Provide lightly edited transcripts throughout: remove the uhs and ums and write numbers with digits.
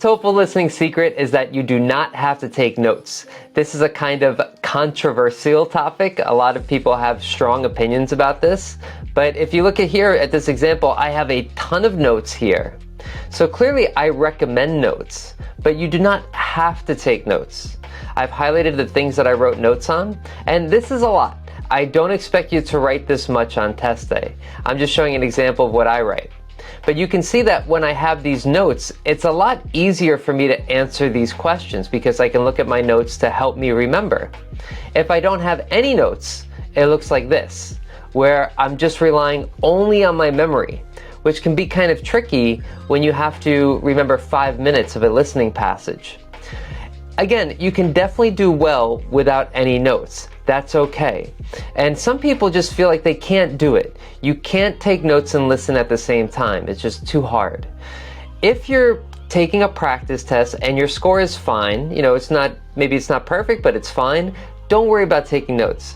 TOEFL listening secret is that you do not have to take notes. This is a kind of controversial topic. A lot of people have strong opinions about this. But if you look at here at this example, I have a ton of notes here. So clearly I recommend notes, but you do not have to take notes. I've highlighted the things that I wrote notes on, and this is a lot. I don't expect you to write this much on test day. I'm just showing an example of what I write. But you can see that when I have these notes, it's a lot easier for me to answer these questions because I can look at my notes to help me remember. If I don't have any notes, it looks like this, where I'm just relying only on my memory, which can be kind of tricky when you have to remember 5 minutes of a listening passage. Again, you can definitely do well without any notes. That's okay. And some people just feel like they can't do it. You can't take notes and listen at the same time. It's just too hard. If you're taking a practice test and your score is fine, maybe it's not perfect, but it's fine, don't worry about taking notes.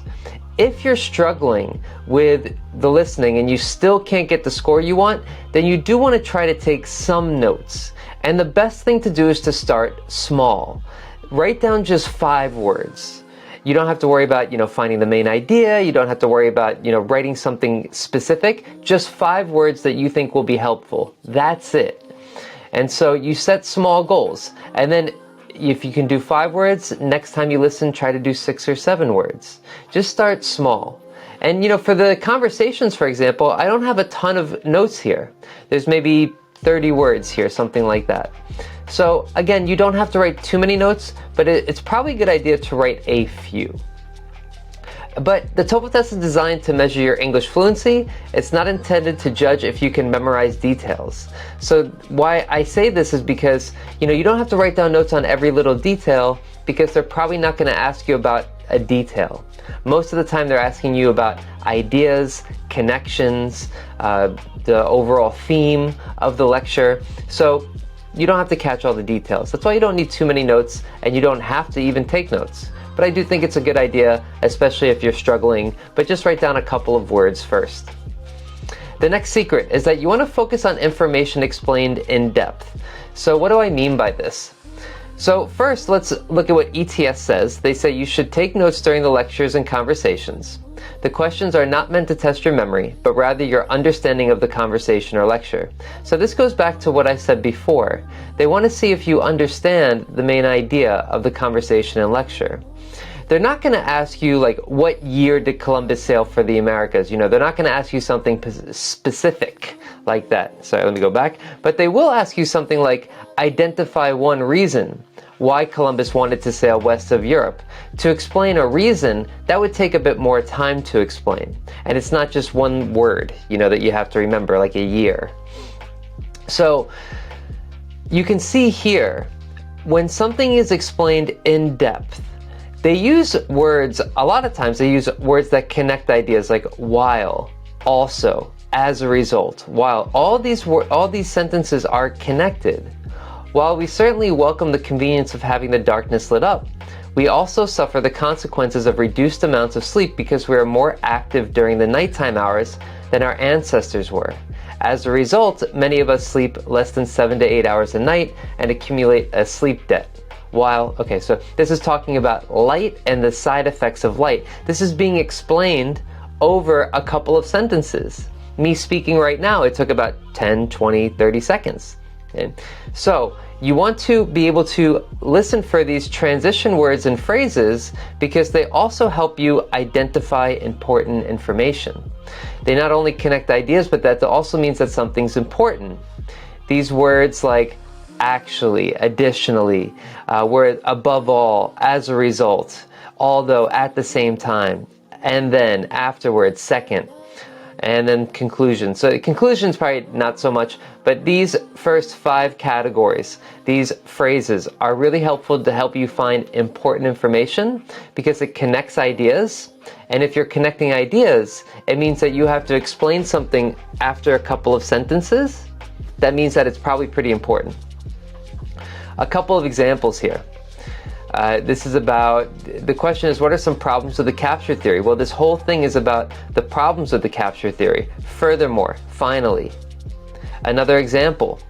If you're struggling with the listening and you still can't get the score you want, then you do want to try to take some notes. And the best thing to do is to start small. Write down just 5 words. You don't have to worry about, finding the main idea. You don't have to worry about, writing something specific. Just 5 words that you think will be helpful. That's it. And so you set small goals. And then if you can do 5 words, next time you listen, try to do 6 or 7 words. Just start small. And, for the conversations, for example, I don't have a ton of notes here. There's maybe 30 words here, something like that. So again, you don't have to write too many notes, but it's probably a good idea to write a few. But the TOEFL test is designed to measure your English fluency. It's not intended to judge if you can memorize details. So why I say this is because, you don't have to write down notes on every little detail because they're probably not going to ask you about a detail. Most of the time they're asking you about ideas, connections, the overall theme of the lecture. So you don't have to catch all the details. That's why you don't need too many notes, and you don't have to even take notes. But I do think it's a good idea, especially if you're struggling, but just write down a couple of words first. The next secret is that you want to focus on information explained in depth. So what do I mean by this? So first, let's look at what ETS says. They say you should take notes during the lectures and conversations. The questions are not meant to test your memory, but rather your understanding of the conversation or lecture. So this goes back to what I said before. They want to see if you understand the main idea of the conversation and lecture. They're not going to ask you, what year did Columbus sail for the Americas? They're not going to ask you something specific like that. Sorry, let me go back. But they will ask you something like, identify one reason why Columbus wanted to sail west of Europe. To explain a reason, that would take a bit more time to explain. And it's not just one word, that you have to remember, like a year. So you can see here, when something is explained in depth, they use words, a lot of times they use words that connect ideas like while, also, as a result. While all these sentences are connected. While we certainly welcome the convenience of having the darkness lit up, we also suffer the consequences of reduced amounts of sleep because we are more active during the nighttime hours than our ancestors were. As a result, many of us sleep less than 7 to 8 hours a night and accumulate a sleep debt. So this is talking about light and the side effects of light. This is being explained over a couple of sentences. Me speaking right now, it took about 10, 20, 30 seconds. Okay? So you want to be able to listen for these transition words and phrases because they also help you identify important information. They not only connect ideas, but that also means that something's important. These words like actually, additionally, word above all, as a result, although, at the same time, and then, afterwards, second, and then conclusion. So conclusion's probably not so much, but these first 5 categories, these phrases are really helpful to help you find important information because it connects ideas. And if you're connecting ideas, it means that you have to explain something after a couple of sentences. That means that it's probably pretty important. A couple of examples here. This is about, the question is, what are some problems with the capture theory? Well, this whole thing is about the problems with the capture theory. Furthermore, finally. Another example.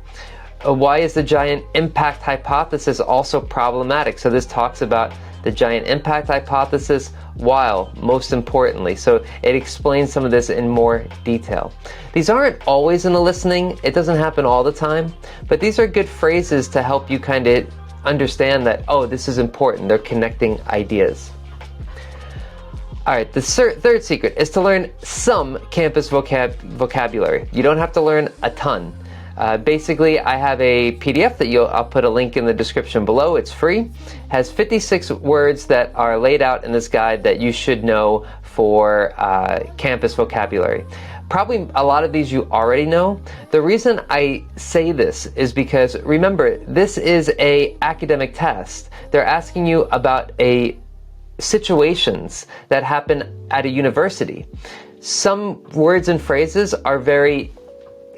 Why is the giant impact hypothesis also problematic? So this talks about the giant impact hypothesis, while most importantly. So it explains some of this in more detail. These aren't always in the listening. It doesn't happen all the time, but these are good phrases to help you kind of understand that, oh, this is important. They're connecting ideas. All right, the third secret is to learn some campus vocabulary. You don't have to learn a ton. Basically, I have a PDF that I'll put a link in the description below. It's free. Has 56 words that are laid out in this guide that you should know for campus vocabulary. Probably a lot of these you already know. The reason I say this is because, remember, this is an academic test. They're asking you about situations that happen at a university. Some words and phrases are very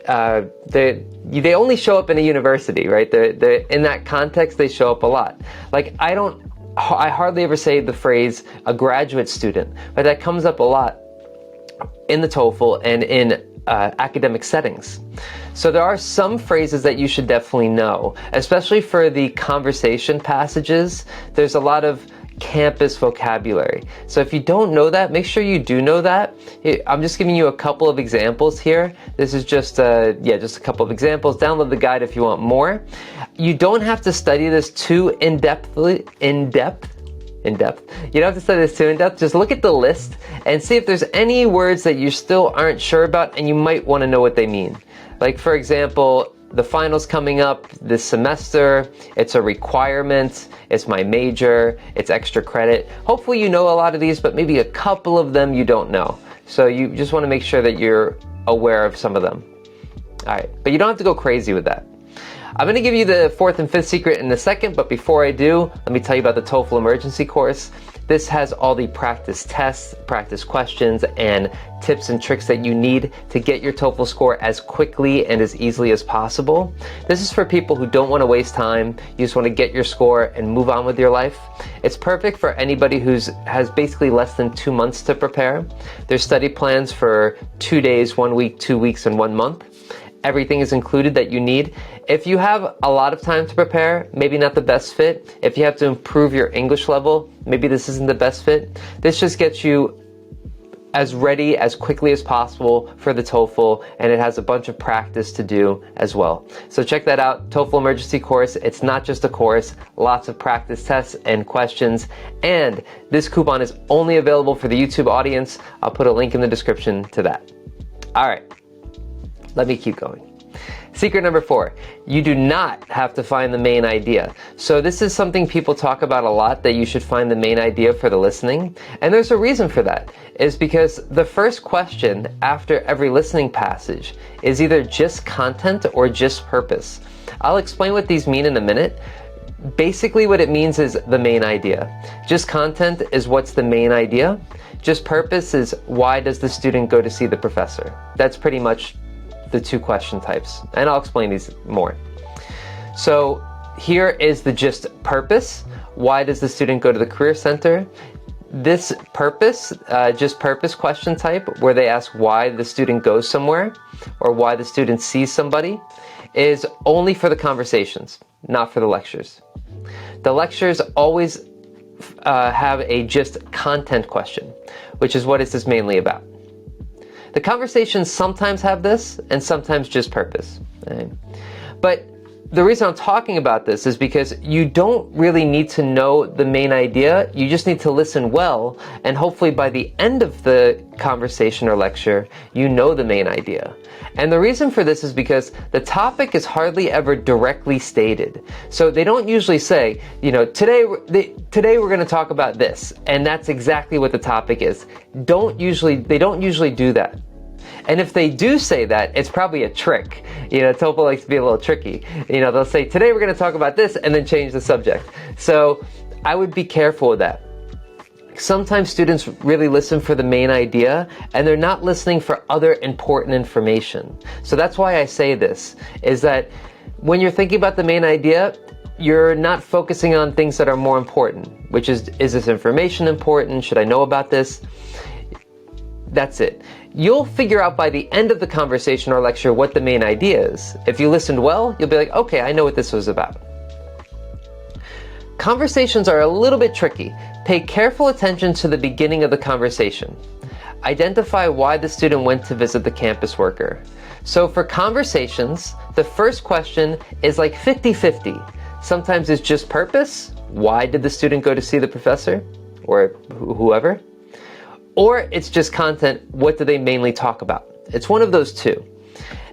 they only show up in a university, right? They're in that context, they show up a lot. Like I hardly ever say the phrase a graduate student, but that comes up a lot in the TOEFL and in academic settings. So there are some phrases that you should definitely know, especially for the conversation passages. There's a lot of campus vocabulary. So if you don't know that, make sure you do know that. I'm just giving you a couple of examples here. This is just just a couple of examples. Download the guide if you want more. You don't have to study this too in depth. You don't have to study this too in depth. Just look at the list and see if there's any words that you still aren't sure about and you might want to know what they mean. Like for example, the final's coming up this semester, it's a requirement, it's my major, it's extra credit. Hopefully you know a lot of these, but maybe a couple of them you don't know. So you just want to make sure that you're aware of some of them. All right, but you don't have to go crazy with that. I'm going to give you the fourth and fifth secret in a second, but before I do, let me tell you about the TOEFL emergency course. This has all the practice tests, practice questions, and tips and tricks that you need to get your TOEFL score as quickly and as easily as possible. This is for people who don't want to waste time. You just want to get your score and move on with your life. It's perfect for anybody who has basically less than 2 months to prepare. There's study plans for 2 days, 1 week, 2 weeks, and 1 month. Everything is included that you need. If you have a lot of time to prepare, maybe not the best fit. If you have to improve your English level, maybe this isn't the best fit. This just gets you as ready as quickly as possible for the TOEFL, and it has a bunch of practice to do as well. So check that out, TOEFL emergency course. It's not just a course, lots of practice tests and questions, and this coupon is only available for the YouTube audience. I'll put a link in the description to that. All right. Let me keep going. Secret number 4, you do not have to find the main idea. So this is something people talk about a lot, that you should find the main idea for the listening. And there's a reason for that, is because the first question after every listening passage is either just content or just purpose. I'll explain what these mean in a minute. Basically what it means is the main idea. Just content is what's the main idea. Just purpose is why does the student go to see the professor? That's pretty much the 2 question types, and I'll explain these more. So here is the just purpose. Why does the student go to the Career Center? This purpose, just purpose question type, where they ask why the student goes somewhere or why the student sees somebody, is only for the conversations, not for the lectures. The lectures always have a just content question, which is what is this mainly about. The conversations sometimes have this, and sometimes just purpose. Right? But the reason I'm talking about this is because you don't really need to know the main idea. You just need to listen well, and hopefully by the end of the conversation or lecture, you know the main idea. And the reason for this is because the topic is hardly ever directly stated. So they don't usually say, you know, today we're going to talk about this, and that's exactly what the topic is. They don't usually do that. And if they do say that, it's probably a trick. You know, TOEFL likes to be a little tricky. You know, they'll say, today we're going to talk about this, and then change the subject. So I would be careful with that. Sometimes students really listen for the main idea, and they're not listening for other important information. So that's why I say this, is that when you're thinking about the main idea, you're not focusing on things that are more important, which is this information important? Should I know about this? That's it. you'll figure out by the end of the conversation or lecture what the main idea is. If you listened well, you'll be like, okay, I know what this was about. Conversations are a little bit tricky. Pay careful attention to the beginning of the conversation. Identify why the student went to visit the campus worker. So for conversations, the first question is like 50-50. Sometimes it's just purpose. Why did the student go to see the professor or whoever? Or it's just content. What do they mainly talk about? It's one of those two.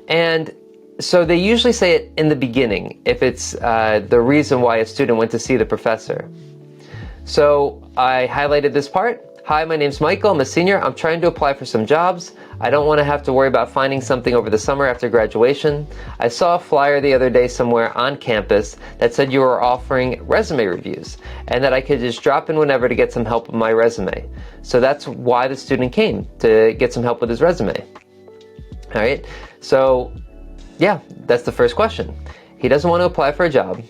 And so they usually say it in the beginning if it's the reason why a student went to see the professor. So I highlighted this part. Hi, my name's Michael. I'm a senior. I'm trying to apply for some jobs. I don't want to have to worry about finding something over the summer after graduation. I saw a flyer the other day somewhere on campus that said you were offering resume reviews and that I could just drop in whenever to get some help with my resume. So that's why the student came, to get some help with his resume. All right. So yeah, that's the first question. He doesn't want to apply for a job.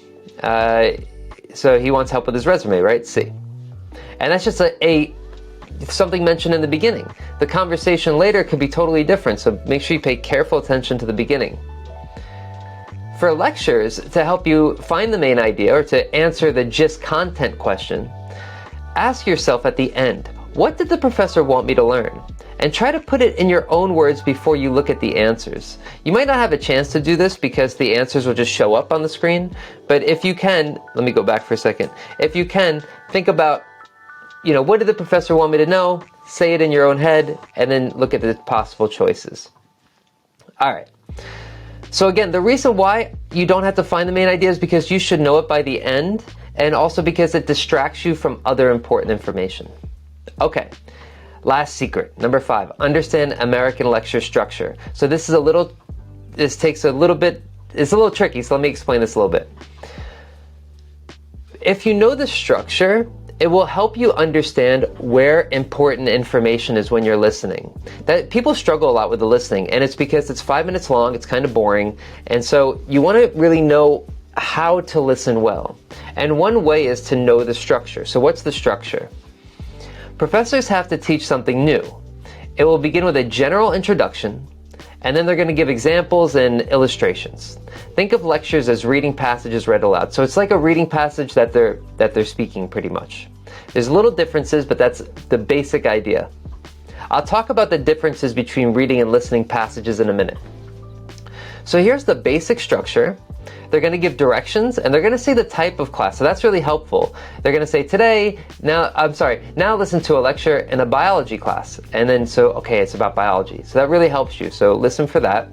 So he wants help with his resume, right? C. And that's just something mentioned in the beginning. The conversation later could be totally different, so make sure you pay careful attention to the beginning. For lectures, to help you find the main idea or to answer the gist content question, ask yourself at the end, what did the professor want me to learn? And try to put it in your own words before you look at the answers. You might not have a chance to do this because the answers will just show up on the screen, but if you can, let me go back for a second. If you can, think about, what did the professor want me to know? Say it in your own head, and then look at the possible choices. All right. So again, the reason why you don't have to find the main idea is because you should know it by the end, and also because it distracts you from other important information. Okay. Last secret, number 5, understand American lecture structure. So it's a little tricky, so let me explain this a little bit. If you know the structure, it will help you understand where important information is when you're listening. That people struggle a lot with the listening, and it's because it's 5 minutes long, it's kind of boring, and so you want to really know how to listen well. And one way is to know the structure. So what's the structure? Professors have to teach something new. It will begin with a general introduction, and then they're going to give examples and illustrations. Think of lectures as reading passages read aloud. So it's like a reading passage that they're speaking pretty much. There's little differences, but that's the basic idea. I'll talk about the differences between reading and listening passages in a minute. So here's the basic structure. They're going to give directions, and they're going to say the type of class. So that's really helpful. They're going to say now listen to a lecture in a biology class. And then it's about biology. So that really helps you. So listen for that.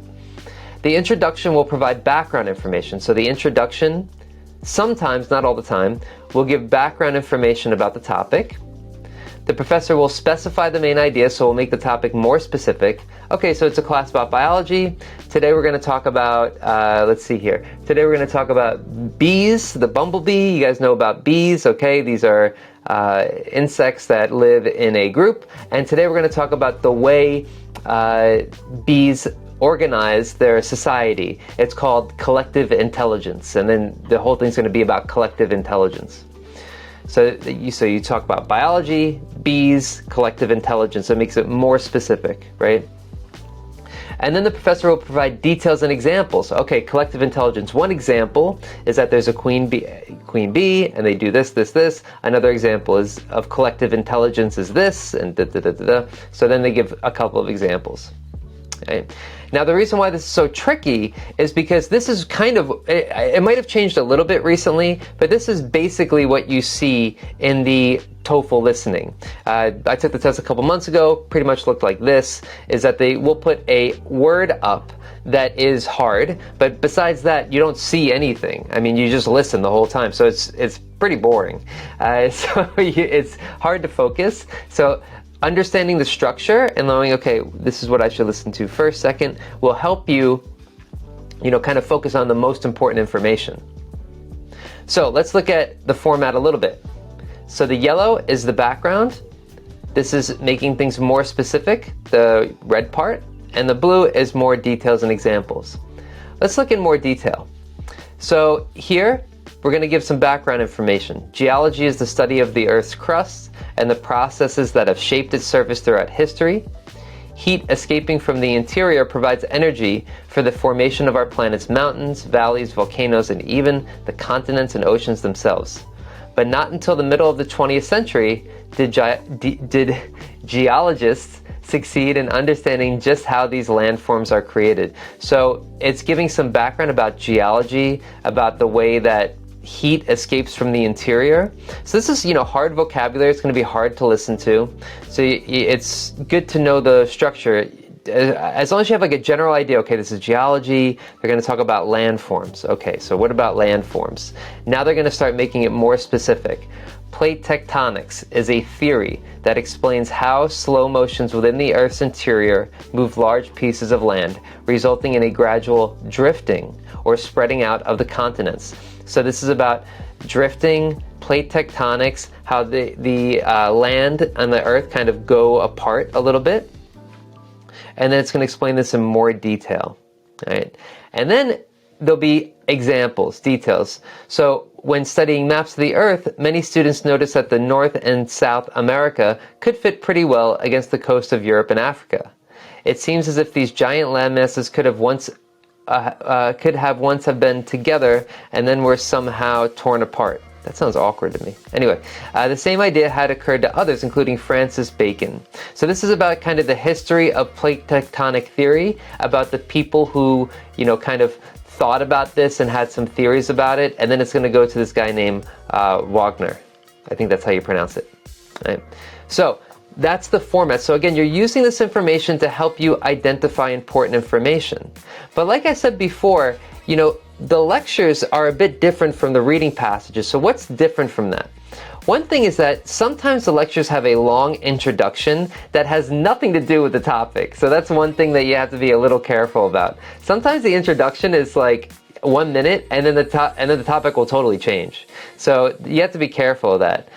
The introduction will provide background information. So the introduction, sometimes, not all the time, will give background information about the topic. The professor will specify the main idea, so we'll make the topic more specific. Okay, so it's a class about biology. Today we're going to talk about, Today we're going to talk about bees, the bumblebee. You guys know about bees, okay? These are insects that live in a group. And today we're going to talk about the way bees organize their society. It's called collective intelligence. And then the whole thing's going to be about collective intelligence. So you talk about biology, bees, collective intelligence. So it makes it more specific, right? And then the professor will provide details and examples. Okay, collective intelligence. One example is that there's a queen bee, and they do this. Another example of collective intelligence is this, and da. So then they give a couple of examples. Okay. Now, the reason why this is so tricky is because this is it might have changed a little bit recently, but this is basically what you see in the TOEFL listening. I took the test a couple months ago, pretty much looked like this, is that they will put a word up that is hard, but besides that, you don't see anything. I mean, you just listen the whole time, so it's pretty boring. It's hard to focus. So understanding the structure and knowing, okay, this is what I should listen to first, second, will help you, kind of focus on the most important information. So let's look at the format a little bit. So the yellow is the background. This is making things more specific, the red part, and the blue is more details and examples. Let's look in more detail. So here, we're going to give some background information. Geology is the study of the Earth's crust and the processes that have shaped its surface throughout history. heat escaping from the interior provides energy for the formation of our planet's mountains, valleys, volcanoes, and even the continents and oceans themselves. But not until the middle of the 20th century did geologists succeed in understanding just how these landforms are created. So it's giving some background about geology, about the way that heat escapes from the interior. So this is, hard vocabulary. It's going to be hard to listen to. So it's good to know the structure. As long as you have like a general idea, okay, this is geology, they're going to talk about landforms. Okay, so what about landforms? Now they're going to start making it more specific. Plate tectonics is a theory that explains how slow motions within the Earth's interior move large pieces of land, resulting in a gradual drifting or spreading out of the continents. So this is about drifting, plate tectonics, how the land and the Earth kind of go apart a little bit. And then it's going to explain this in more detail. All right? And then there'll be examples, details. So when studying maps of the Earth, many students notice that the North and South America could fit pretty well against the coast of Europe and Africa. It seems as if these giant landmasses could have once have been together and then were somehow torn apart. That sounds awkward to me. Anyway, the same idea had occurred to others, including Francis Bacon. So this is about kind of the history of plate tectonic theory, about the people who, kind of thought about this and had some theories about it, and then it's going to go to this guy named Wagner. I think that's how you pronounce it. Right? So that's the format. So again, you're using this information to help you identify important information. But like I said before, the lectures are a bit different from the reading passages. So what's different from that? One thing is that sometimes the lectures have a long introduction that has nothing to do with the topic. So that's one thing that you have to be a little careful about. Sometimes the introduction is like 1 minute and then the topic will totally change. So you have to be careful of that.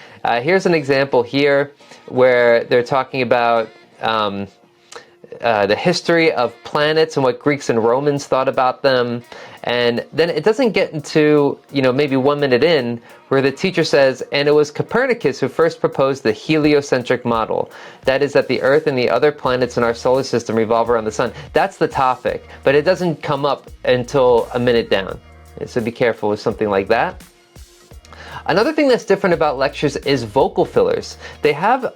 Here's an example here where they're talking about the history of planets and what Greeks and Romans thought about them. And then it doesn't get into, maybe 1 minute in, where the teacher says, and it was Copernicus who first proposed the heliocentric model. That is that the Earth and the other planets in our solar system revolve around the sun. That's the topic, but it doesn't come up until a minute down. So be careful with something like that. Another thing that's different about lectures is vocal fillers. They have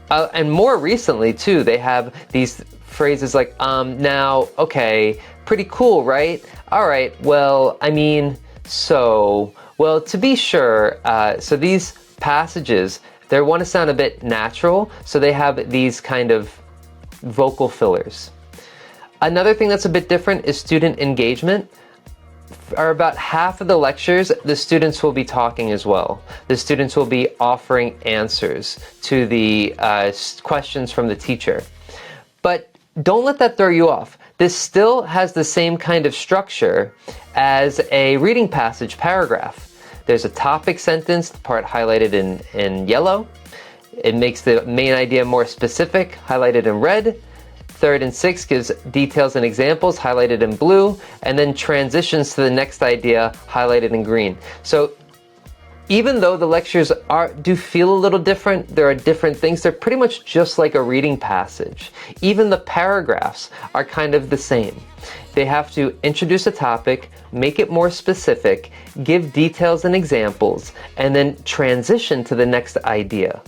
and more recently too, they have these phrases like, now, okay, pretty cool, right? All right, well, I mean, so, well, to be sure, so these passages, they want to sound a bit natural, so they have these kind of vocal fillers. Another thing that's a bit different is student engagement. For about half of the lectures, the students will be talking as well. The students will be offering answers to the questions from the teacher. But don't let that throw you off. This still has the same kind of structure as a reading passage paragraph. There's a topic sentence, the part highlighted in yellow. It makes the main idea more specific, highlighted in red. Third and sixth gives details and examples, highlighted in blue, and then transitions to the next idea, highlighted in green. So even though the lectures do feel a little different, there are different things, they're pretty much just like a reading passage. Even the paragraphs are kind of the same. They have to introduce a topic, make it more specific, give details and examples, and then transition to the next idea.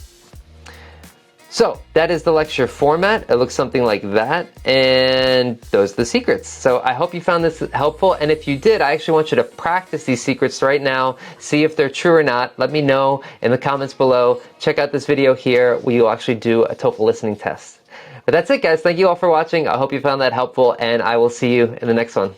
So that is the lecture format. It looks something like that, and those are the secrets. So I hope you found this helpful, and if you did, I actually want you to practice these secrets right now, see if they're true or not. Let me know in the comments below. Check out this video here where you'll actually do a TOEFL listening test. But that's it, guys. Thank you all for watching. I hope you found that helpful, and I will see you in the next one.